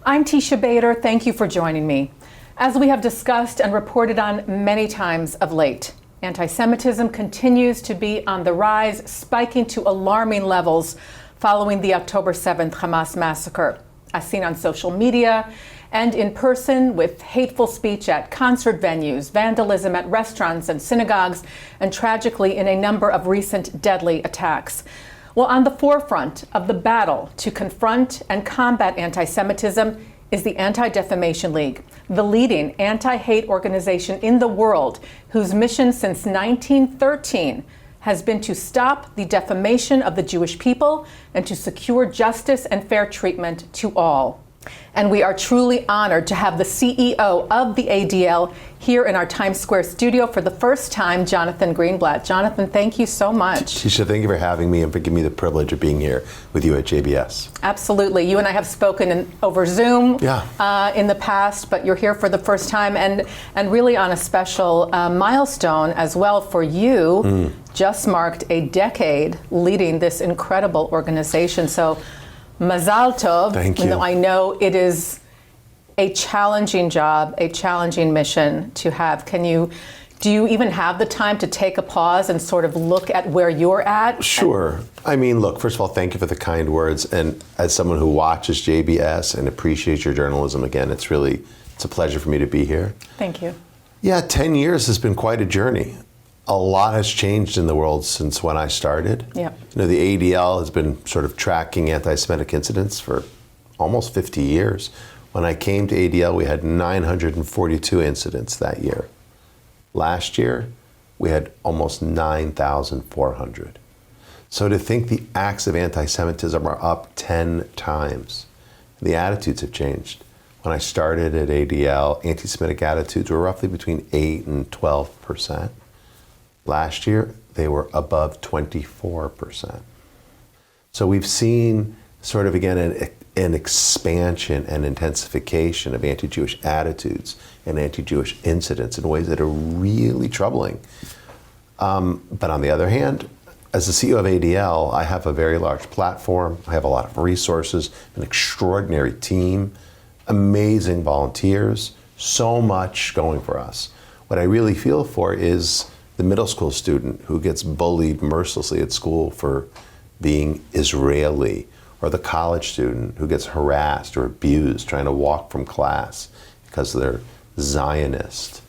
I'm Teisha Bader. Thank you for joining me. As we have discussed and reported on many times of late, anti-Semitism continues to be on the rise, spiking to alarming levels following the October 7th Hamas massacre, as seen on social media and in person, with hateful speech at concert venues, vandalism at restaurants and synagogues, and tragically in a number of recent deadly attacks. Well, on the forefront of the battle to confront and combat anti-Semitism is the Anti-Defamation League, the leading anti-hate organization in the world, whose mission since 1913 has been to stop the defamation of the Jewish people and to secure justice and fair treatment to all. And we are truly honored to have the CEO of the ADL here in our Times Square studio for the first time, Jonathan Greenblatt. Jonathan, thank you so much. Teisha, thank you for having me and for giving me the privilege of being here with you at JBS. Absolutely. You and I have spoken over Zoom in the past, but you're here for the first time and really on a special milestone as well for you. Just marked a decade leading this incredible organization. So Mazal Tov. Thank you. Even though I know it is a challenging job, a challenging mission to have. Do you even have the time to take a pause and sort of look at where you're at? Sure. I mean, look, first of all, thank you for the kind words. And as someone who watches JBS and appreciates your journalism, again, it's a pleasure for me to be here. Thank you. Yeah, 10 years has been quite a journey. A lot has changed in the world since when I started. Yeah. You know, the ADL has been sort of tracking anti-Semitic incidents for almost 50 years. When I came to ADL, we had 942 incidents that year. Last year, we had almost 9,400. So to think the acts of anti-Semitism are up 10 times, the attitudes have changed. When I started at ADL, anti-Semitic attitudes were roughly between 8 and 12%. Last year, they were above 24%. So we've seen sort of, again, an expansion and intensification of anti-Jewish attitudes and anti-Jewish incidents in ways that are really troubling. But on the other hand, as the CEO of ADL, I have a very large platform. I have a lot of resources, an extraordinary team, amazing volunteers, so much going for us. What I really feel for is the middle school student who gets bullied mercilessly at school for being Israeli, or the college student who gets harassed or abused trying to walk from class because they're Zionist,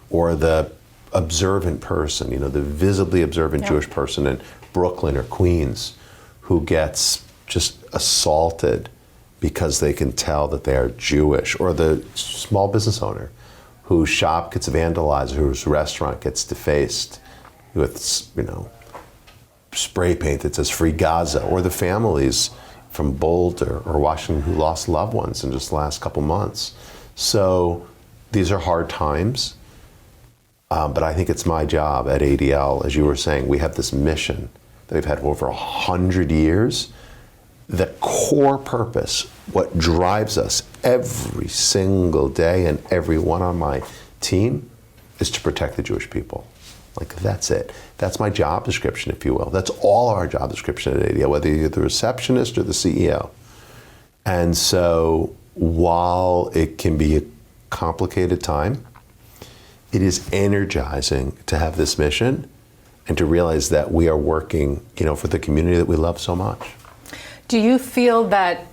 or the observant person, you know, the visibly observant Jewish person in Brooklyn or Queens who gets just assaulted because they can tell that they are Jewish, or the small business owner whose shop gets vandalized, whose restaurant gets defaced with, you know, spray paint that says Free Gaza, or the families from Boulder or Washington who lost loved ones in just the last couple months. So these are hard times, but I think it's my job at ADL, as you were saying, we have this mission that we've had for over 100 years. The core purpose, what drives us every single day and everyone on my team, is to protect the Jewish people. Like, that's it. That's my job description, if you will. That's all our job description at ADL, whether you're the receptionist or the CEO. And so while it can be a complicated time, it is energizing to have this mission and to realize that we are working, you know, for the community that we love so much. Do you feel that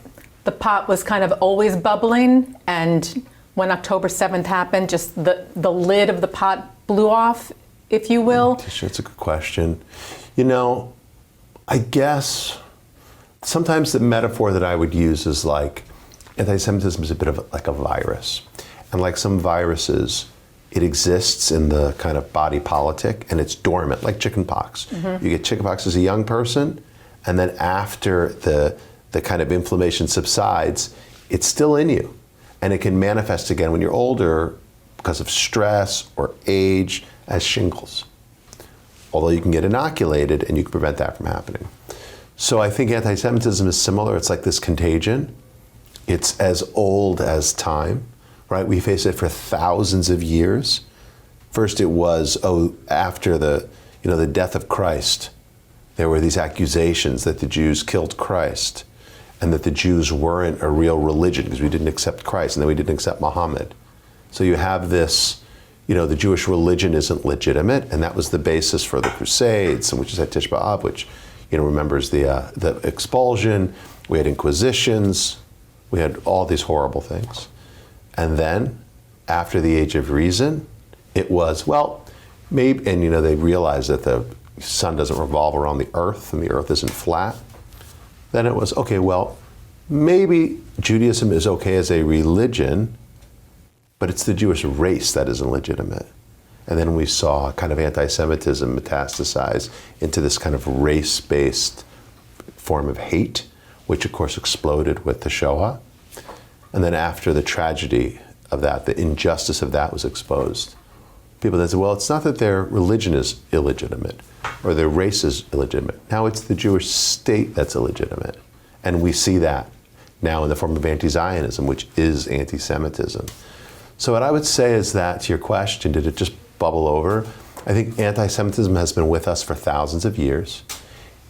the pot was kind of always bubbling, and when October 7th happened, just the lid of the pot blew off, if you will? That's a good question. You know, I guess sometimes the metaphor that I would use is like anti-Semitism is a bit of like a virus. And like some viruses, it exists in the kind of body politic and it's dormant, like chickenpox. You get chickenpox as a young person, and then after the kind of inflammation subsides, it's still in you. And it can manifest again when you're older because of stress or age as shingles. Although you can get inoculated and you can prevent that from happening. So I think anti-Semitism is similar. It's like this contagion. It's as old as time, right? We face it for thousands of years. First it was, after the death of Christ, there were these accusations that the Jews killed Christ. and that the Jews weren't a real religion because we didn't accept Christ and then we didn't accept Muhammad. So you have this, the Jewish religion isn't legitimate, and that was the basis for the Crusades, and which is at Tish B'Av, which, remembers the expulsion. We had inquisitions. We had all these horrible things. And then, after the Age of Reason, it was, maybe, and they realized that the sun doesn't revolve around the earth and the earth isn't flat. Then it was, okay, maybe Judaism is okay as a religion, but it's the Jewish race that isn't legitimate. And then we saw kind of anti-Semitism metastasize into this kind of race-based form of hate, which of course exploded with the Shoah. And then after the tragedy of that, the injustice of that was exposed, people then said, it's not that their religion is illegitimate or their race is illegitimate. Now it's the Jewish state that's illegitimate. And we see that now in the form of anti-Zionism, which is anti-Semitism. So what I would say is that, to your question, did it just bubble over? I think anti-Semitism has been with us for thousands of years.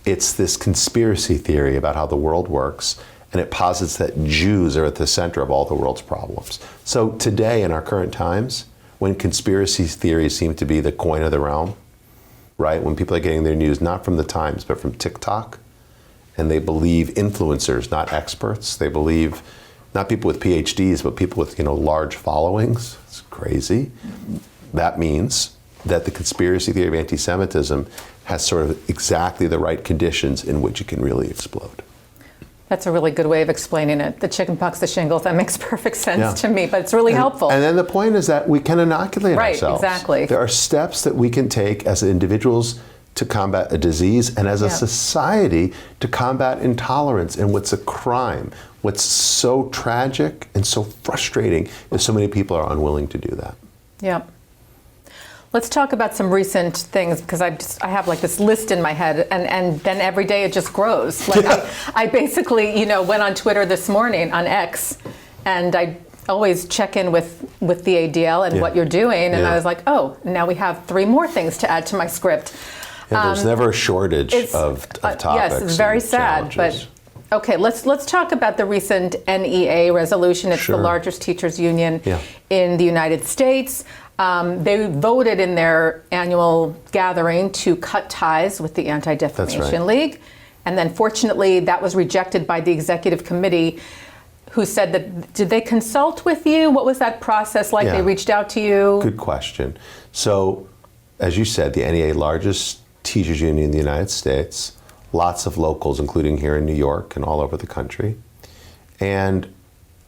It's this conspiracy theory about how the world works, and it posits that Jews are at the center of all the world's problems. So today, in our current times, when conspiracy theories seem to be the coin of the realm, right? When people are getting their news not from the Times, but from TikTok, and they believe influencers, not experts. They believe not people with PhDs, but people with large followings. It's crazy. That means that the conspiracy theory of anti-Semitism has sort of exactly the right conditions in which it can really explode. That's a really good way of explaining it. The chickenpox, the shingles, that makes perfect sense to me, but it's really helpful. And then the point is that we can inoculate ourselves. Right, exactly. There are steps that we can take as individuals to combat a disease and as a society to combat intolerance and what's a crime. What's so tragic and so frustrating is so many people are unwilling to do that. Yeah. Let's talk about some recent things, because I have like this list in my head, and then every day it just grows. Like I basically, went on Twitter this morning on X, and I always check in with the ADL and what you're doing, and I was like, now we have 3 more things to add to my script. Yeah, there's never a shortage of topics. Yes, it's very sad, but okay, let's talk about the recent NEA resolution. It's the largest teachers union in the United States. They voted in their annual gathering to cut ties with the Anti-Defamation League. And then fortunately, that was rejected by the executive committee, who said that, did they consult with you? What was that process like? They reached out to you? Good question. So, as you said, the NEA, largest teachers union in the United States, lots of locals, including here in New York and all over the country. And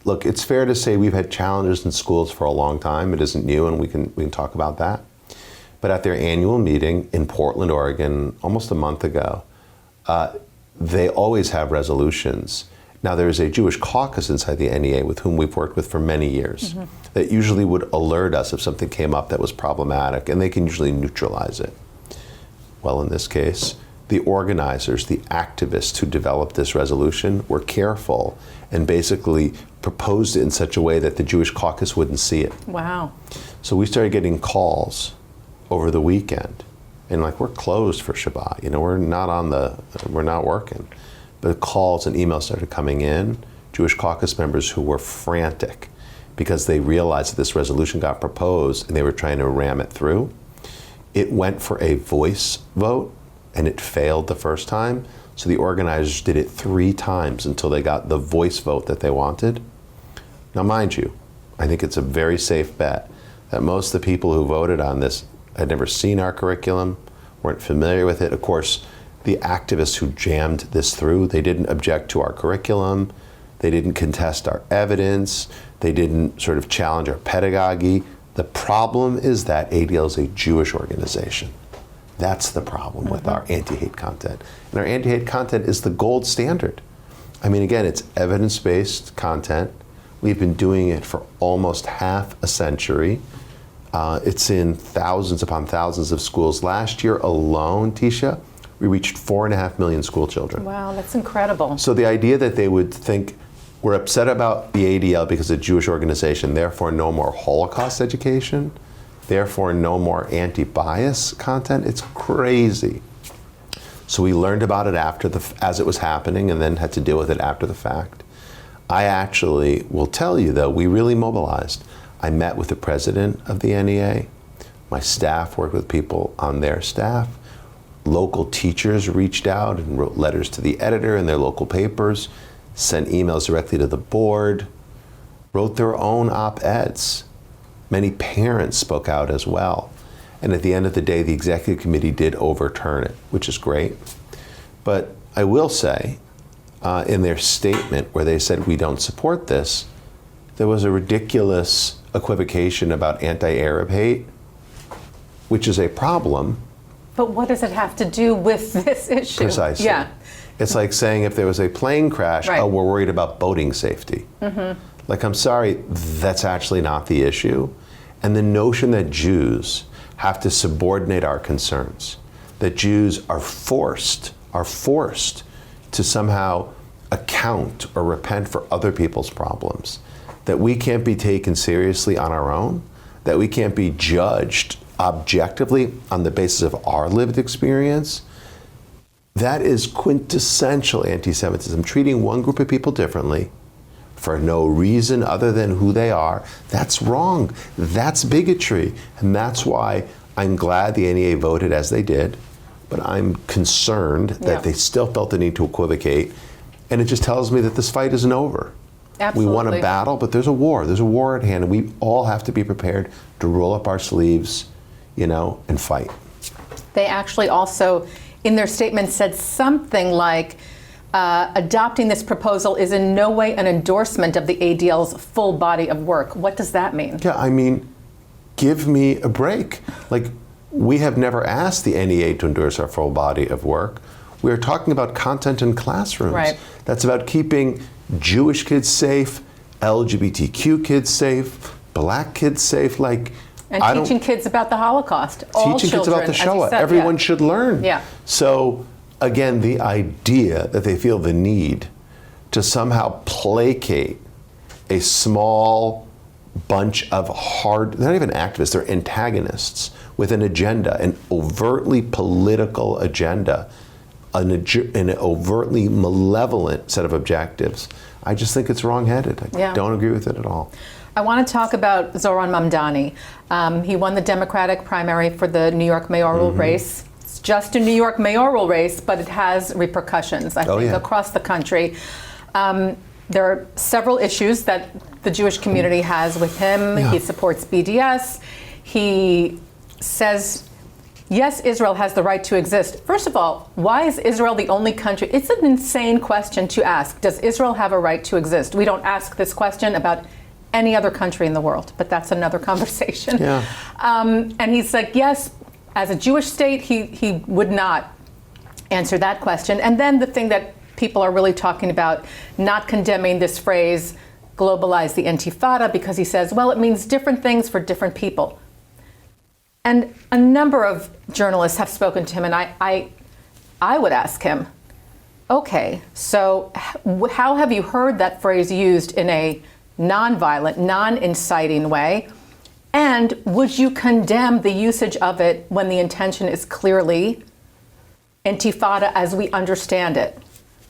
look, it's fair to say we've had challenges in schools for a long time. It isn't new, and we can talk about that. But at their annual meeting in Portland, Oregon, almost a month ago, they always have resolutions. Now, there is a Jewish caucus inside the NEA with whom we've worked with for many years that usually would alert us if something came up that was problematic, and they can usually neutralize it. Well, in this case, the organizers, the activists who developed this resolution were careful and basically proposed it in such a way that the Jewish caucus wouldn't see it. Wow. So we started getting calls over the weekend, and we're closed for Shabbat. We're not working. But calls and emails started coming in, Jewish caucus members who were frantic because they realized that this resolution got proposed and they were trying to ram it through. It went for a voice vote, and it failed the first time. So the organizers did it 3 times until they got the voice vote that they wanted. Now, mind you, I think it's a very safe bet that most of the people who voted on this had never seen our curriculum, weren't familiar with it. Of course, the activists who jammed this through, they didn't object to our curriculum, they didn't contest our evidence, they didn't sort of challenge our pedagogy. The problem is that ADL is a Jewish organization. That's the problem with our anti-hate content. And our anti-hate content is the gold standard. I mean, again, it's evidence-based content. We've been doing it for almost half a century. It's in thousands upon thousands of schools. Last year alone, Teisha, we reached 4.5 million school children. Wow, that's incredible. So the idea that they would think we're upset about the ADL because it's a Jewish organization, therefore no more Holocaust education, therefore no more anti-bias content, it's crazy. So we learned about it as it was happening and then had to deal with it after the fact. I actually will tell you, though, we really mobilized. I met with the president of the NEA. My staff worked with people on their staff. Local teachers reached out and wrote letters to the editor in their local papers, sent emails directly to the board, wrote their own op-eds. Many parents spoke out as well. And at the end of the day, the executive committee did overturn it, which is great. But I will say, in their statement where they said we don't support this, there was a ridiculous equivocation about anti-Arab hate, which is a problem. But what does it have to do with this issue? Precisely. Yeah. It's like saying if there was a plane crash, Right. oh, we're worried about boating safety. Like, I'm sorry, that's actually not the issue. And the notion that Jews have to subordinate our concerns, that Jews are forced to somehow account or repent for other people's problems, that we can't be taken seriously on our own, that we can't be judged objectively on the basis of our lived experience, that is quintessential anti-Semitism, treating one group of people differently for no reason other than who they are. That's wrong. That's bigotry. And that's why I'm glad the NEA voted as they did, but I'm concerned that they still felt the need to equivocate. And it just tells me that this fight isn't over. Absolutely. We won a battle, but there's a war. There's a war at hand, and we all have to be prepared to roll up our sleeves, and fight. They actually also, in their statement, said something like, adopting this proposal is in no way an endorsement of the ADL's full body of work. What does that mean? Yeah, I mean, give me a break. Like, we have never asked the NEA to endorse our full body of work. We are talking about content in classrooms. Right. That's about keeping Jewish kids safe, LGBTQ kids safe, black kids safe. And teaching kids about the Holocaust. All teaching kids about the Shoah. Everyone should learn. Yeah. So, again, the idea that they feel the need to somehow placate a small bunch of they're not even activists, they're antagonists with an agenda, an overtly political agenda, an overtly malevolent set of objectives. I just think it's wrong-headed. I don't agree with it at all. I want to talk about Zohran Mamdani. He won the Democratic primary for the New York mayoral race. It's just a New York mayoral race, but it has repercussions, I think, across the country. There are several issues that the Jewish community has with him. He supports BDS. He says, yes, Israel has the right to exist. First of all, why is Israel the only country? It's an insane question to ask. Does Israel have a right to exist? We don't ask this question about any other country in the world, but that's another conversation. Yeah. And he's like, yes, as a Jewish state, he would not answer that question. And then the thing that people are really talking about, not condemning this phrase, globalize the Intifada, because he says, well, it means different things for different people. And a number of journalists have spoken to him, and I would ask him, okay, so how have you heard that phrase used in a non-violent, non-inciting way? And would you condemn the usage of it when the intention is clearly Intifada as we understand it,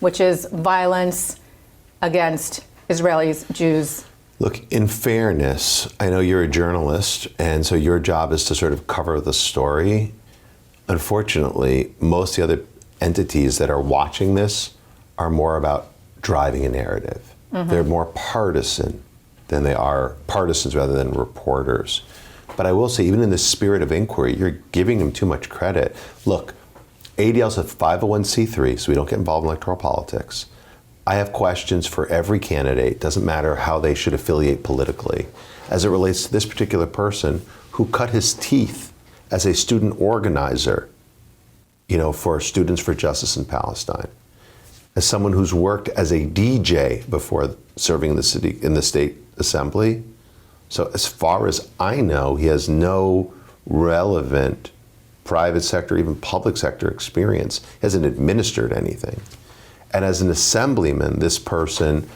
which is violence against Israelis, Jews? Look, in fairness, I know you're a journalist, and so your job is to sort of cover the story. Unfortunately, most of the other entities that are watching this are more about driving a narrative. They're more partisan than they are partisans rather than reporters. But I will say, even in the spirit of inquiry, you're giving them too much credit. Look, ADL's a 501c3, so we don't get involved in electoral politics. I have questions for every candidate, doesn't matter how they should affiliate politically, as it relates to this particular person who cut his teeth as a student organizer, for Students for Justice in Palestine, as someone who's worked as a DJ before serving in the state assembly. So as far as I know, he has no relevant private sector, even public sector experience. He hasn't administered anything. And as an assemblyman, this person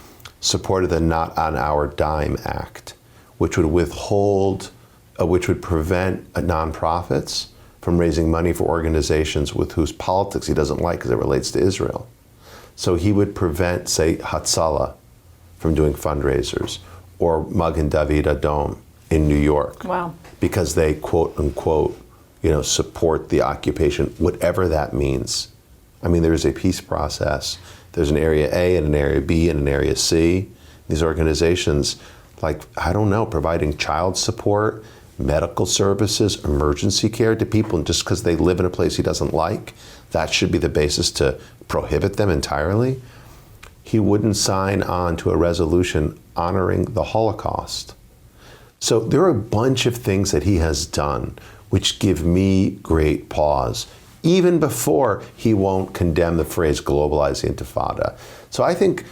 supported the Not on Our Dime Act, which would prevent nonprofits from raising money for organizations with whose politics he doesn't like as it relates to Israel. So he would prevent, say, Hatzalah from doing fundraisers, or Magen David Adom in New York. Wow. Because they, quote unquote, support the occupation, whatever that means. I mean, there is a peace process. There's an area A and an area B and an area C. These organizations, providing child support, medical services, emergency care to people, and just because they live in a place he doesn't like, that should be the basis to prohibit them entirely. He wouldn't sign on to a resolution honoring the Holocaust. So there are a bunch of things that he has done which give me great pause, even before he won't condemn the phrase globalize the Intifada. So I think,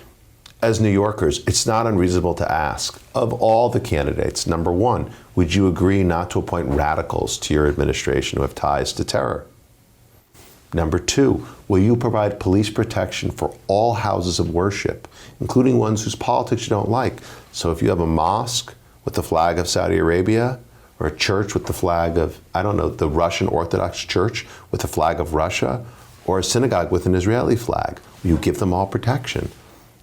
as New Yorkers, it's not unreasonable to ask, of all the candidates, number one, would you agree not to appoint radicals to your administration who have ties to terror? Number two, will you provide police protection for all houses of worship, including ones whose politics you don't like? So if you have a mosque with the flag of Saudi Arabia, or a church with the flag of, the Russian Orthodox Church with the flag of Russia, or a synagogue with an Israeli flag, will you give them all protection?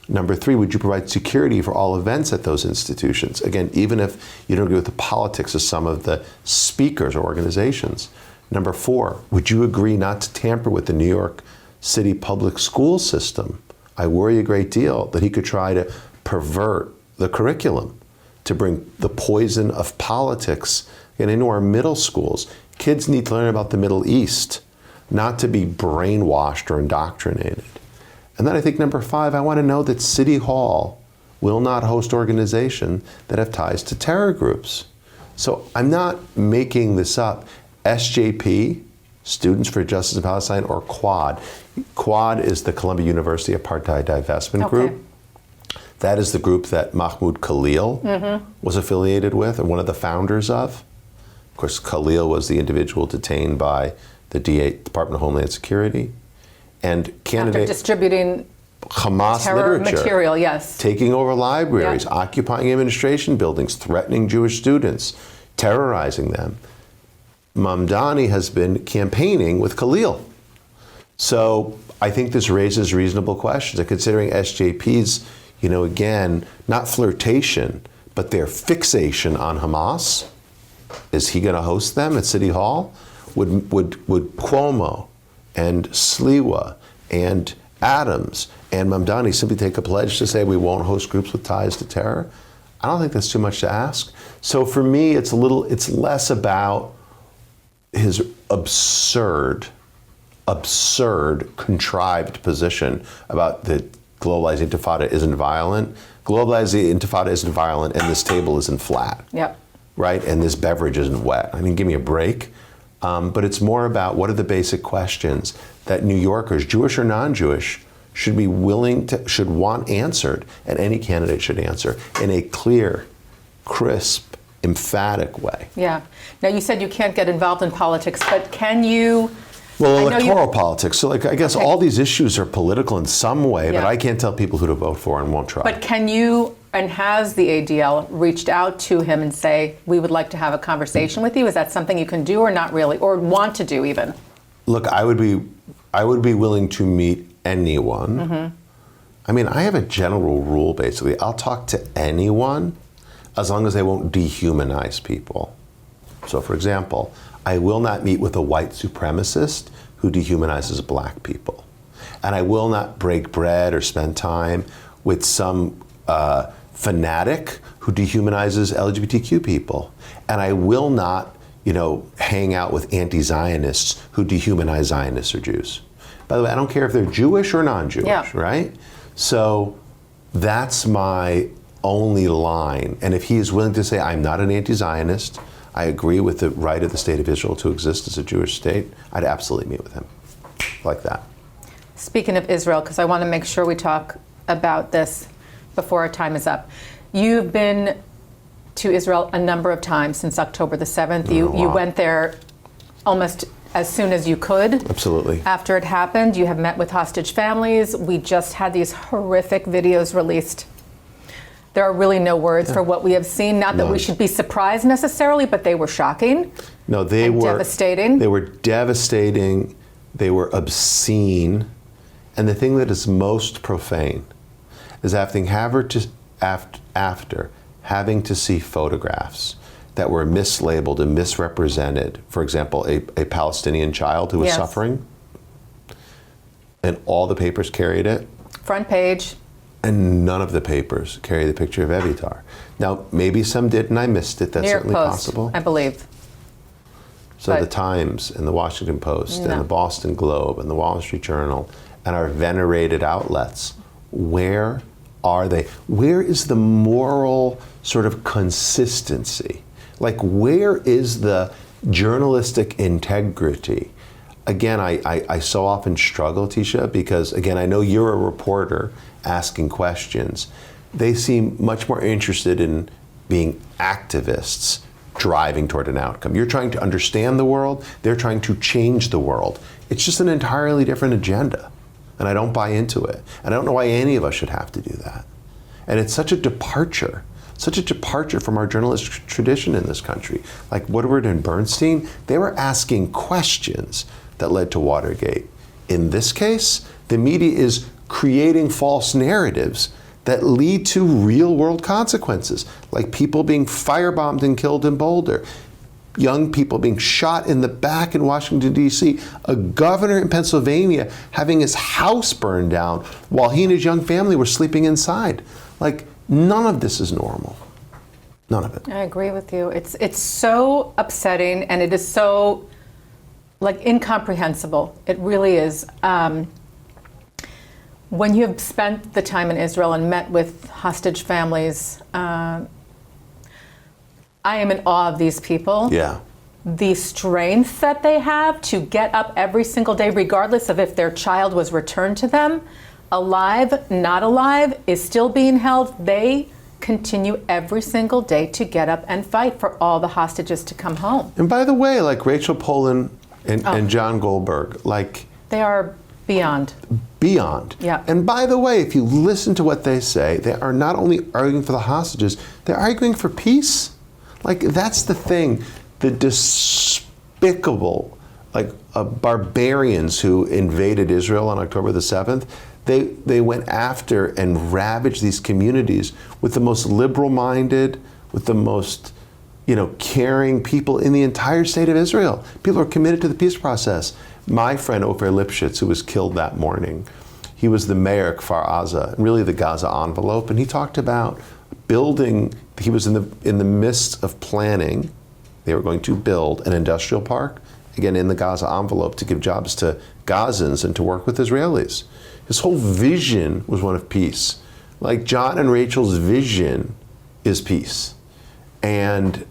Number three, would you provide security for all events at those institutions? Again, even if you don't agree with the politics of some of the speakers or organizations. Number four, would you agree not to tamper with the New York City public school system? I worry a great deal that he could try to pervert the curriculum to bring the poison of politics into our middle schools. Kids need to learn about the Middle East, not to be brainwashed or indoctrinated. And then I think number five, I want to know that City Hall will not host organizations that have ties to terror groups. So I'm not making this up. SJP, Students for Justice in Palestine, or Quad. Quad is the Columbia University Apartheid Divestment Group. That is the group that Mahmoud Khalil was affiliated with and one of the founders of. Of course, Khalil was the individual detained by the Department of Homeland Security. And after distributing Hamas terror literature, material, yes. Taking over libraries, occupying administration buildings, threatening Jewish students, terrorizing them. Mamdani has been campaigning with Khalil. So I think this raises reasonable questions. And considering SJP's, again, not flirtation, but their fixation on Hamas, is he going to host them at City Hall? Would Cuomo and Sliwa and Adams and Mamdani simply take a pledge to say we won't host groups with ties to terror? I don't think that's too much to ask. So for me, it's less about his absurd, contrived position about the globalized intifada isn't violent. Globalized intifada isn't violent, and this table isn't flat. Yep. Right? And this beverage isn't wet. I mean, give me a break. But it's more about what are the basic questions that New Yorkers, Jewish or non-Jewish, should want answered, and any candidate should answer in a clear, crisp, emphatic way. Yeah. Now, you said you can't get involved in politics, but can you? Well, electoral politics. So, I guess all these issues are political in some way, but I can't tell people who to vote for and won't try. But can you, and has the ADL reached out to him and say, we would like to have a conversation with you? Is that something you can do or not really, or want to do even? Look, I would be willing to meet anyone. I mean, I have a general rule, basically. I'll talk to anyone as long as they won't dehumanize people. So, for example, I will not meet with a white supremacist who dehumanizes black people. And I will not break bread or spend time with some fanatic who dehumanizes LGBTQ people. And I will not, hang out with anti-Zionists who dehumanize Zionists or Jews. By the way, I don't care if they're Jewish or non-Jewish, right? So that's my only line. And if he is willing to say, I'm not an anti-Zionist, I agree with the right of the state of Israel to exist as a Jewish state, I'd absolutely meet with him like that. Speaking of Israel, because I want to make sure we talk about this before our time is up. You've been to Israel a number of times since October the 7th. You went there almost as soon as you could. Absolutely. After it happened, you have met with hostage families. We just had these horrific videos released There are really no words for what we have seen. Not that we should be surprised necessarily, but they were shocking. No, they were devastating. They were devastating. They were obscene. And the thing that is most profane is after having to see photographs that were mislabeled and misrepresented. For example, a Palestinian child who was suffering, and all the papers carried it. Front page. And none of the papers carry the picture of Evitar. Now, maybe some did and I missed it. That's certainly possible. I believe. So the Times and the Washington Post and the Boston Globe and the Wall Street Journal and our venerated outlets, where are they? Where is the moral sort of consistency? Like, where is the journalistic integrity? Again, I so often struggle, Teisha, because, again, I know you're a reporter asking questions. They seem much more interested in being activists driving toward an outcome. You're trying to understand the world. They're trying to change the world. It's just an entirely different agenda. And I don't buy into it. And I don't know why any of us should have to do that. And it's such a departure from our journalistic tradition in this country. Like Woodward and Bernstein, they were asking questions that led to Watergate. In this case, the media is creating false narratives that lead to real world consequences, like people being firebombed and killed in Boulder, young people being shot in the back in Washington, D.C., a governor in Pennsylvania having his house burned down while he and his young family were sleeping inside. Like, none of this is normal. None of it. I agree with you. It's so upsetting, and it is so, like, incomprehensible. It really is. When you have spent the time in Israel and met with hostage families, I am in awe of these people. Yeah. The strength that they have to get up every single day, regardless of if their child was returned to them, alive, not alive, is still being held. They continue every single day to get up and fight for all the hostages to come home. And by the way, like Rachel Poland and John Goldberg, like... They are beyond. Yeah. And by the way, if you listen to what they say, they are not only arguing for the hostages, they're arguing for peace. Like, that's the thing. The despicable, like, barbarians who invaded Israel on October the 7th, they went after and ravaged these communities with the most liberal-minded, with the most, caring people in the entire state of Israel. People are committed to the peace process. My friend Ofer Lipschitz, who was killed that morning, he was the mayor of Kfar Aza, and really the Gaza envelope, and he talked about building. He was in the midst of planning. They were going to build an industrial park, again in the Gaza envelope, to give jobs to Gazans and to work with Israelis. His whole vision was one of peace. Like John and Rachel's vision is peace, and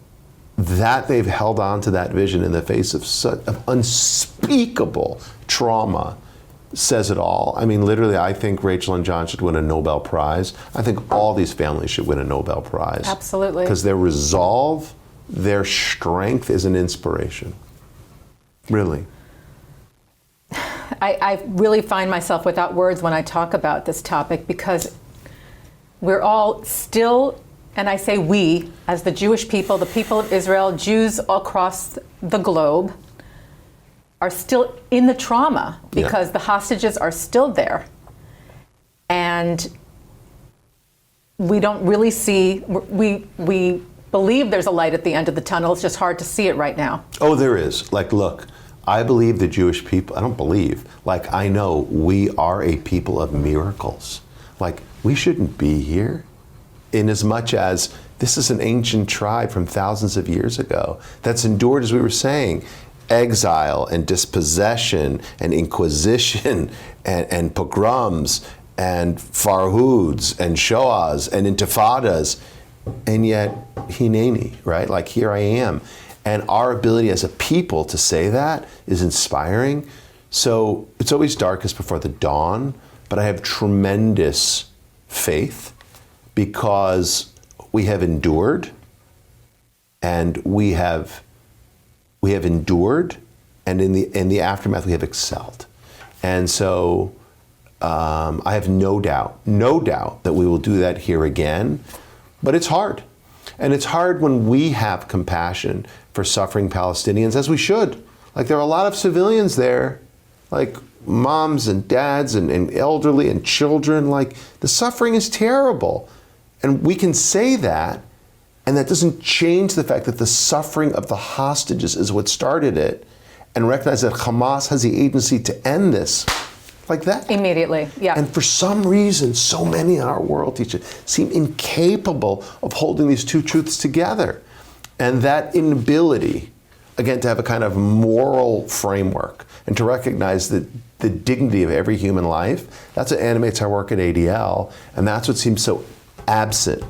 that they've held on to that vision in the face of such unspeakable trauma says it all. I mean, literally, I think Rachel and John should win a Nobel Prize. I think all these families should win a Nobel Prize. Absolutely. Because their resolve, their strength is an inspiration. Really. I really find myself without words when I talk about this topic, because we're all still, and I say we, as the Jewish people, the people of Israel, Jews across the globe, are still in the trauma because the hostages are still there. And we don't really see, we believe there's a light at the end of the tunnel. It's just hard to see it right now. Oh, there is. Like, look, I believe the Jewish people, I don't believe, like, I know we are a people of miracles. Like, we shouldn't be here, in as much as this is an ancient tribe from thousands of years ago that's endured, as we were saying, exile and dispossession and inquisition and pogroms and farhoods and shoahs and intifadas, and yet hineni, right? Like, here I am. And our ability as a people to say that is inspiring. So it's always darkest before the dawn, but I have tremendous faith because we have endured, and we have endured, and in the aftermath we have excelled. And so I have no doubt that we will do that here again. But it's hard. And it's hard when we have compassion for suffering Palestinians, as we should. Like, there are a lot of civilians there, like moms and dads and elderly and children. Like, the suffering is terrible. And we can say that, and that doesn't change the fact that the suffering of the hostages is what started it, and recognize that Hamas has the agency to end this like that. Immediately, yeah. And for some reason, so many in our world, Teisha, seem incapable of holding these two truths together. And that inability, again, to have a kind of moral framework and to recognize that the dignity of every human life, that's what animates our work at ADL, and that's what seems so absent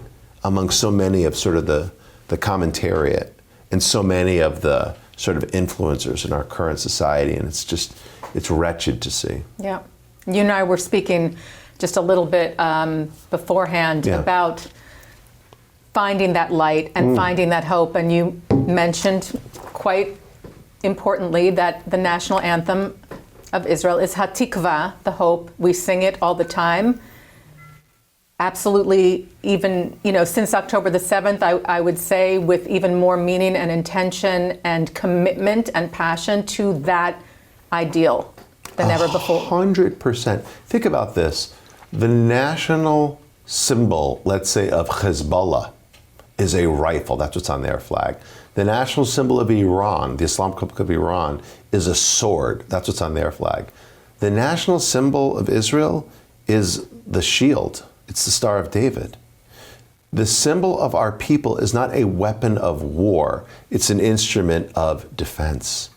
among so many of sort of the commentariat and so many of the sort of influencers in our current society, and it's wretched to see. Yeah. You and I were speaking just a little bit beforehand about finding that light and finding that hope, and you mentioned quite importantly that the national anthem of Israel is Hatikva, the hope. We sing it all the time. Absolutely, even, since October the 7th, I would say with even more meaning and intention and commitment and passion to that ideal than ever before. 100%. Think about this. The national symbol, let's say, of Hezbollah is a rifle. That's what's on their flag. The national symbol of Iran, the Islamic Republic of Iran, is a sword. That's what's on their flag. The national symbol of Israel is the shield. It's the Star of David. The symbol of our people is not a weapon of war. It's an instrument of defense.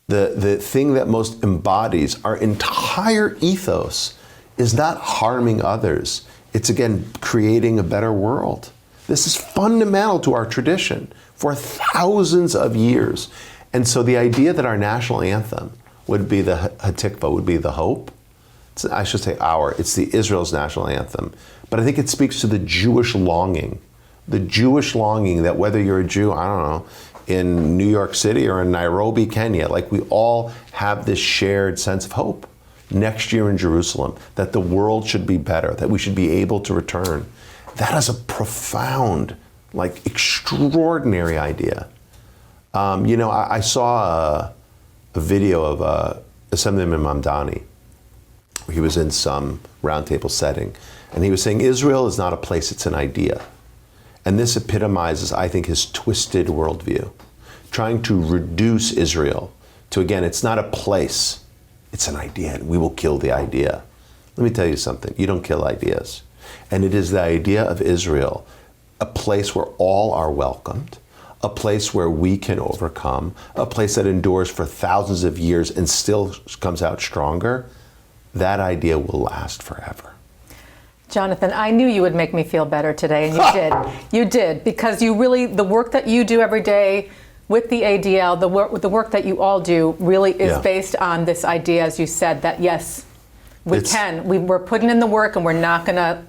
The thing that most embodies our entire ethos is not harming others. It's, again, creating a better world. This is fundamental to our tradition for thousands of years. And so the idea that our national anthem would be the Hatikva, would be the hope, I should say it's the Israel's national anthem. But I think it speaks to the Jewish longing that whether you're a Jew, I don't know, in New York City or in Nairobi, Kenya, like we all have this shared sense of hope next year in Jerusalem, that the world should be better, that we should be able to return. That is a profound, extraordinary idea. I saw a video of Assemblyman Mamdani. He was in some roundtable setting, and he was saying Israel is not a place, it's an idea. And this epitomizes, I think, his twisted worldview, trying to reduce Israel to, again, it's not a place, it's an idea, and we will kill the idea. Let me tell you something, you don't kill ideas. And it is the idea of Israel, a place where all are welcomed, a place where we can overcome, a place that endures for thousands of years and still comes out stronger. That idea will last forever. Jonathan, I knew you would make me feel better today, and you did. You did, because you really, the work that you do every day with the ADL, the work that you all do really is based on this idea, as you said, that yes, we're putting in the work and we're not going to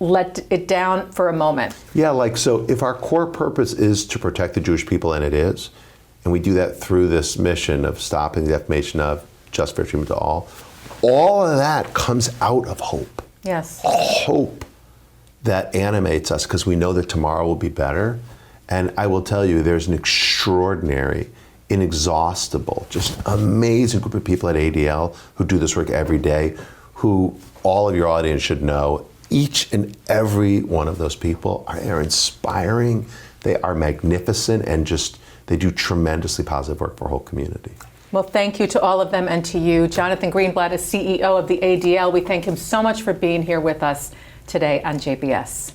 let it down for a moment. Yeah, so if our core purpose is to protect the Jewish people, and it is, and we do that through this mission of stopping the defamation of, just fair treatment to all of that comes out of hope. Yes. Hope that animates us because we know that tomorrow will be better. And I will tell you, there's an extraordinary, inexhaustible, just amazing group of people at ADL who do this work every day, who all of your audience should know. Each and every one of those people are inspiring, they are magnificent, and they do tremendously positive work for our whole community. Well, thank you to all of them and to you. Jonathan Greenblatt is CEO of the ADL. We thank him so much for being here with us today on JBS.